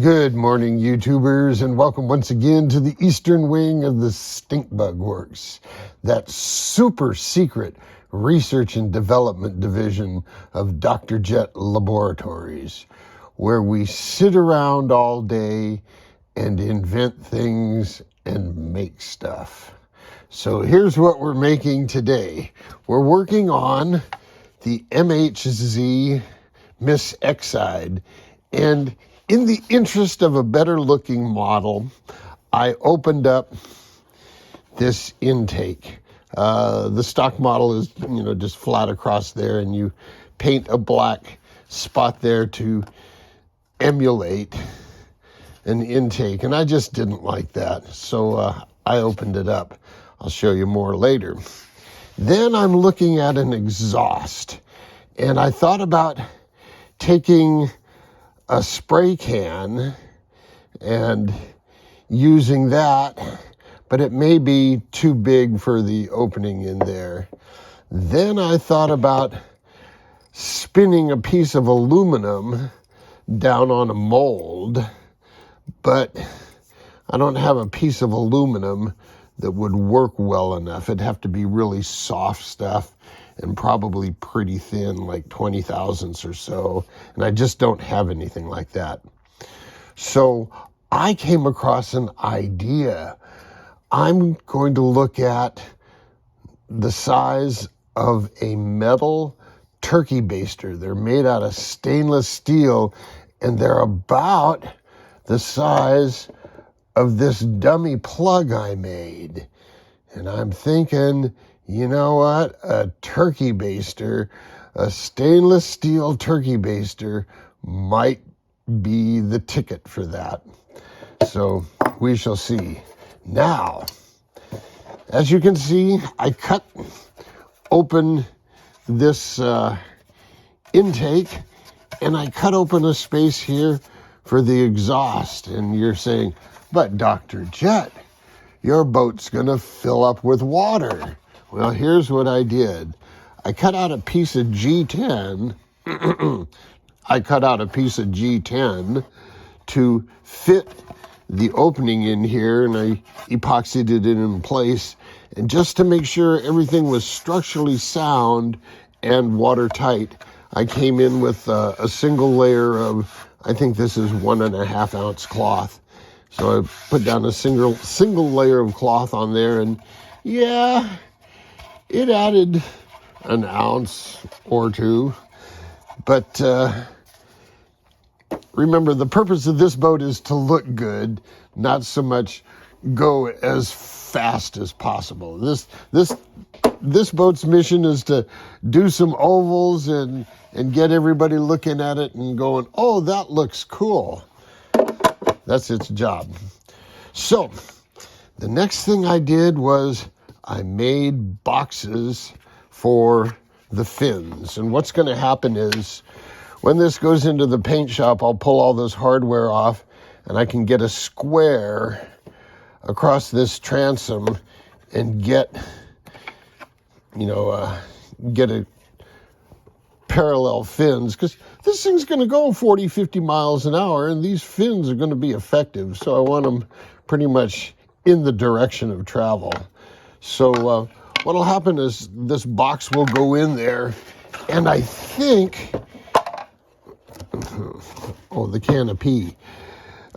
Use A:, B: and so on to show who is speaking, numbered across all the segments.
A: Good morning, YouTubers, and welcome once again to the eastern wing of the Stink Bug Works, that super secret research and development division of Dr. Jet Laboratories, where we sit around all day and invent things and make stuff. So here's what we're making today. We're working on the MHZ Miss Exide, and in the interest of a better looking model, I opened up this intake. The stock model is, just flat across there, and you paint a black spot there to emulate an intake. And I just didn't like that, so I opened it up. I'll show you more later. Then I'm looking at an exhaust, and I thought about taking a spray can and using that, but it may be too big for the opening in there. Then I thought about spinning a piece of aluminum down on a mold, but I don't have a piece of aluminum that would work well enough. It'd have to be really soft stuff and probably pretty thin, like 20 thousandths or so. And I just don't have anything like that. So I came across an idea. I'm going to look at the size of a metal turkey baster. They're made out of stainless steel, and they're about the size of this dummy plug I made. And I'm thinking, you know what? A turkey baster, a stainless steel turkey baster might be the ticket for that. So we shall see. Now, as you can see, I cut open this intake, and I cut open a space here for the exhaust. And you're saying, but Dr. Jet, your boat's gonna fill up with water. Well, here's what I did. I cut out a piece of G10. I cut out a piece of G10 to fit the opening in here, and I epoxied it in place. And just to make sure everything was structurally sound and watertight, I came in with a single layer of, I think this is 1.5 ounce cloth. So I put down a single layer of cloth on there, and yeah, it added an ounce or two. But remember, the purpose of this boat is to look good, not so much go as fast as possible. This boat's mission is to do some ovals and get everybody looking at it and going, oh, that looks cool. That's its job. So the next thing I did was I made boxes for the fins. And what's going to happen is when this goes into the paint shop, I'll pull all this hardware off, and I can get a square across this transom and get a parallel fins, because this thing's going to go 40, 50 miles an hour, and these fins are going to be effective. So I want them pretty much in the direction of travel. So what'll happen is this box will go in there, and I think, the canopy.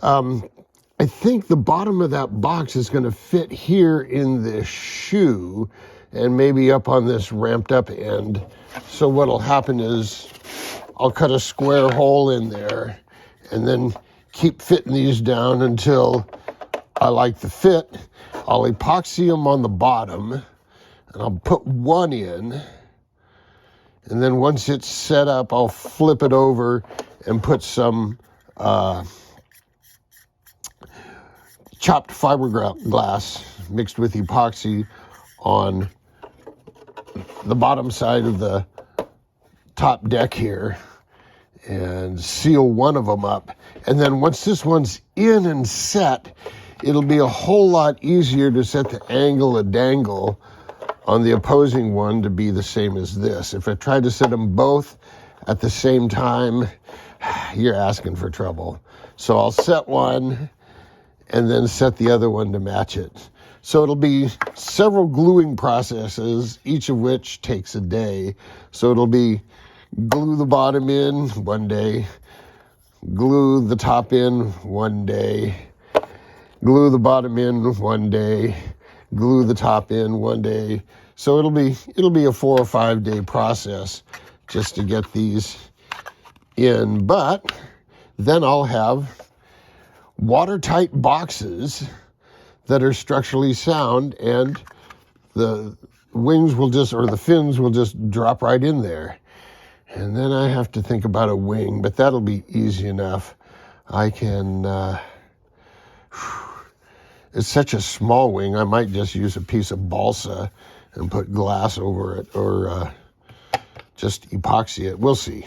A: I think the bottom of that box is going to fit here in this shoe and maybe up on this ramped up end. So what'll happen is I'll cut a square hole in there and then keep fitting these down until I like the fit. I'll epoxy them on the bottom, and I'll put one in. And then once it's set up, I'll flip it over and put some chopped fiberglass mixed with epoxy on the bottom side of the top deck here and seal one of them up. And then once this one's in and set, it'll be a whole lot easier to set the angle of dangle on the opposing one to be the same as this. If I try to set them both at the same time, you're asking for trouble. So I'll set one and then set the other one to match it. So it'll be several gluing processes, each of which takes a day. So it'll be glue the bottom in one day, glue the top in one day, glue the bottom in one day, glue the top in one day. So it'll be a 4 or 5 day process just to get these in. But then I'll have watertight boxes that are structurally sound, and the wings will just, or the fins will just drop right in there. And then I have to think about a wing, but that'll be easy enough. I can, it's such a small wing, I might just use a piece of balsa and put glass over it, or just epoxy it. We'll see.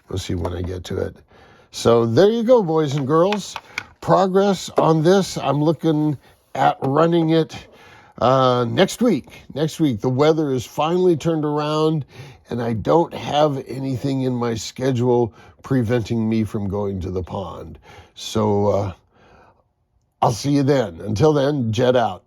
A: We'll see when I get to it. So there you go, boys and girls. Progress on this. I'm looking at running it next week. Next week. The weather is finally turned around, and I don't have anything in my schedule preventing me from going to the pond. So I'll see you then. Until then, jet out.